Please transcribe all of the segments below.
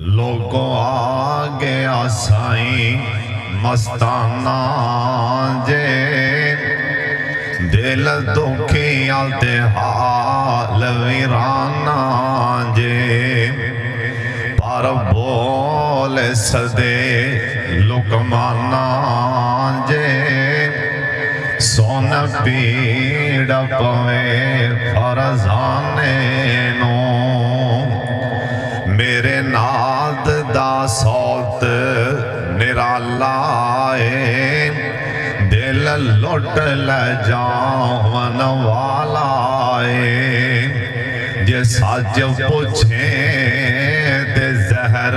لوگوں آگے آسائیں مستانہ جے دل دکھی آلتے حال ویرانہ جے پر بول صدے لکمانہ جے سون پیڑ پوے فرزانے نو میرے ناد دا سوت نرالا ہے دل لٹ لجاون والا ہے جے ساج پوچھیں دے زہر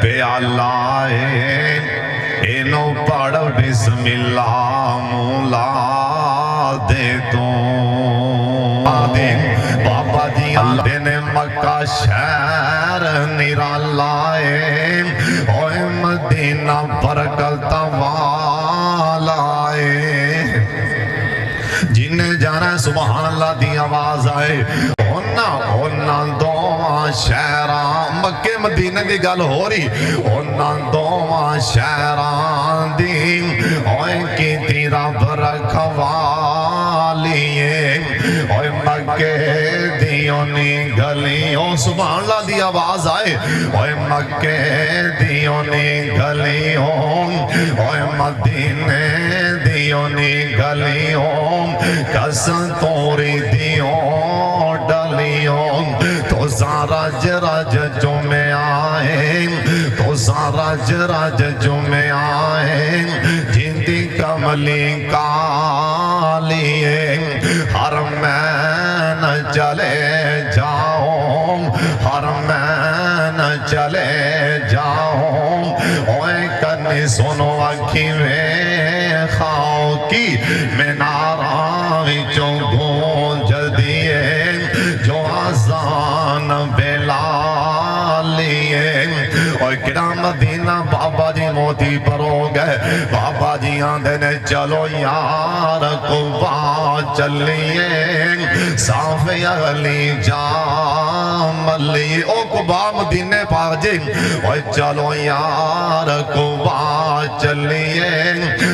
پیالہ ہے اینو پڑھ بسم اللہ مولا دے تو بابا جی آدھے نے مکہ شہر نرالا ہے اوہ مدینہ برکت والا ہے جنہیں جانا ہے سبحان اللہ دی آواز آئے اونا دوواں شہران مکہ مدینہ دی گل ہو رہی اونا دوواں شہران دی اوہ کی تیرا برکھوالی ہے اوہ مکہ دیونی گلیوں سبحان اللہ دی آواز آئے اوہ مکہ دیونی گلیوں اوہ مدینہ دیونی گلیوں کسن توری دیوں ڈلیوں تو زارج رج جو میں آئیں تو زارج رج جو میں آئیں جندی کملی کالیے ہر میں چلے جاؤں ہر میں چلے جاؤں اوہ کنی سنو اکھی میں خواہ کی مناراں جو گونج دیئے جو آزان بلالیے اور کڑا مدینہ بابا جی موتی پرو گئے بابا جی آندھے نے چلو یار قبا چلیے صاف اغلی جام لیے او قبا مدینہ پاک جی اور چلو یار قبا چلیے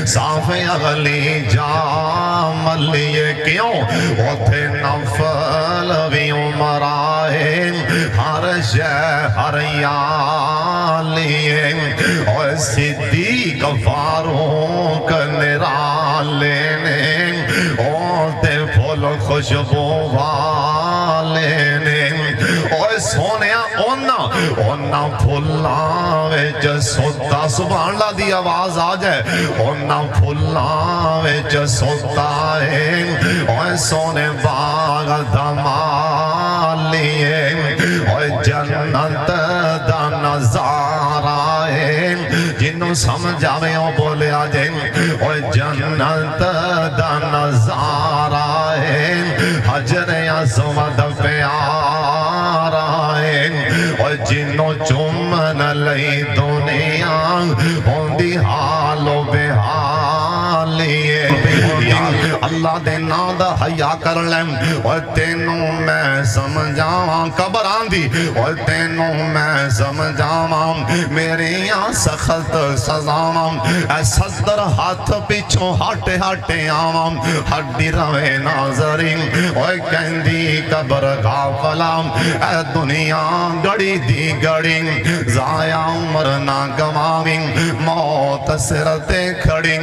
صاف اغلی جام لیے کیوں اوتھے نفل بھی عمر آئے ہر شہر یالیے اور صدیق فاروق نرالے نے اوتے پھول خوشبو والے نے اور سونیا اونا پھولاں ویچ سوتا سبحان اللہ دی آواز آ جائے اونا پھولاں ویچ سوتا ہے اور سونے باغ دھمالیے اور جنت دا نظارہ ہے جنہوں سمجھاوے ہوں بولے آجیں اور جنت دا نظارہ ہے حجر اسود پیارا ہے اور جنہوں چومن لئی دنیا ہوندی حالو بحالیے اللہ دے نام دا حیاء کر لیں اور تینوں میں سمجھاواں قبر آندھی اور تینوں میں سمجھاواں میرے یہاں سخت سزاواں اے صدر ہاتھ پیچھوں ہاٹے ہاٹے آواں ہڈی روے ناظرین اور کہندی قبر غافلاں اے دنیا گڑی دی گڑی ضائع عمر نہ گواویں موت سرتے کھڑی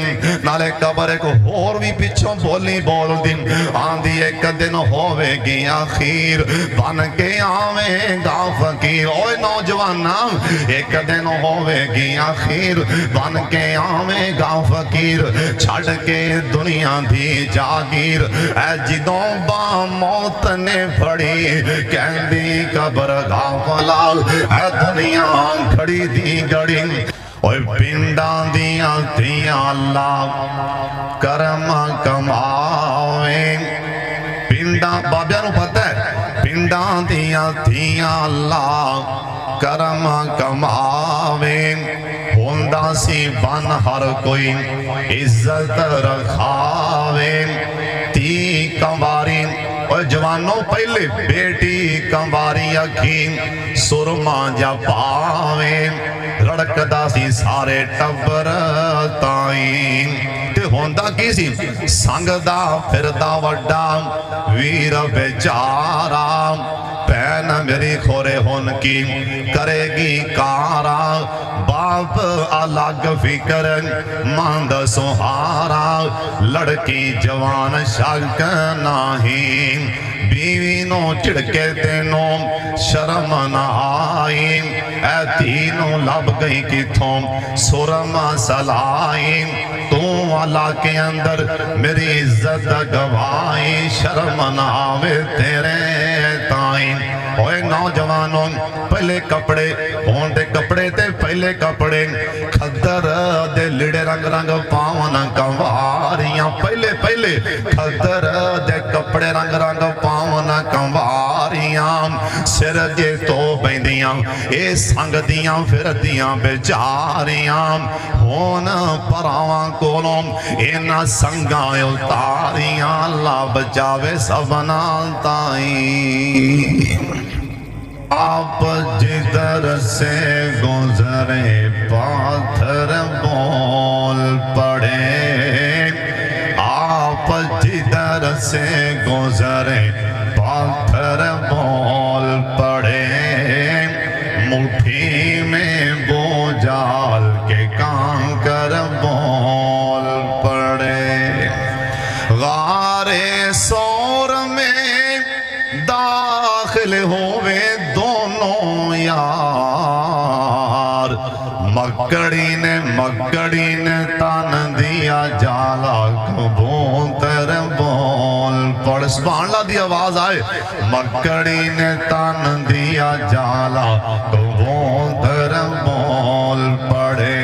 نالے قبر کو اور بھی پیچھوں بولی بول دن آندھی ایک دن ہوئے گی آخیر بن کے آویں گا فقیر اوہ نوجوانہ ایک دن ہوئے گی آخیر بن کے آویں گا فقیر چھڑ کے دنیا دی جاگیر اے جدوں با موت نے پھڑی کہندی قبر غافلا اے دنیا کھڑی دی گڑی اوہ پنڈاں دیاں تھیاں اللہ کرم کماویں پنڈاں بابیاں نو پتہ ہے پنڈاں دیاں تھیاں اللہ کرم کماویں ہوندہ سی بن ہر کوئی عزت رکھاویں تی کمباری اور جوانوں پہلے بیٹی کنواری اکھی سرما جا پاویں رڑکدا سی سارے ٹبر تائیں تے ہوندا کی سی سنگ دا پھردا وڈا ویر بیچارا پین میری کھورے ہون کی کرے گی کارا باپ الگ فکر ماند سہارا لڑکی جوان شک نہیں بیوی نو چڑکے تینوں شرم نہ آئی اے تینوں لب گئی کتھوں سرما سلائی تو والا کے اندر میری عزت گوائی شرم نہ آوے تیرے تائیں اوے نوجوانوں پہلے کپڑے ہون دے کپڑے تے پہلے کپڑے کھدر دے لڑے رنگ رنگ پاون کنواریاں پہلے پہلے کھدر دے کپڑے رنگ رنگ پاون کنواریاں سر جے تو بیندیاں اے سنگ دیاں پھر دیاں بیچاریاں ہون پراواں کولوں اینا سنگاں اتاریاں اللہ بچاوے سبنا تائیں آپ جدھر سے گزرے پاتھر بول پڑے آپ جدھر سے گزرے پاتھر بول پڑے مٹھی میں بوجھال کے کانکر بول پڑے غار سور میں داخل ہوئے دونوں یار مکڑی نے تان دیا جالا کبوتر بول پڑ سبحان اللہ دی آواز آئے مکڑی نے تان دیا جالا کبوتر بول پڑے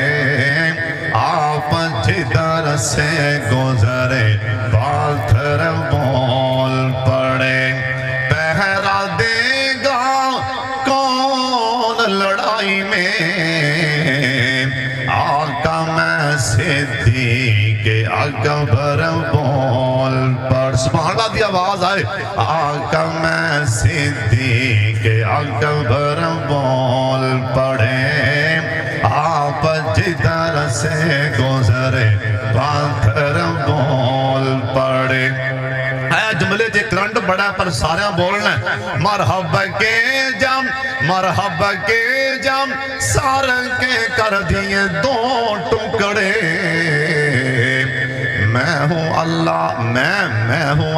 آپ جدھر سے گزرے پاتھر بول پڑے پہرا دے گا کون لڑائی میں آقا میں صدیق اکبر بول پڑ سبحان اللہ دی آواز آئے آقا میں صدیق اکبر بول پڑے آپ جدھر سے گزرے پاتھر بول پڑے اے جملے جے کرنٹ بڑا پر سارے بولنا ہے مرحبا کے جام سارے کے کر دیے دو ٹکڑے میں ہوں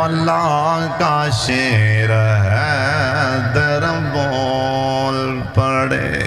اللہ کا شیر ہے در بول پڑے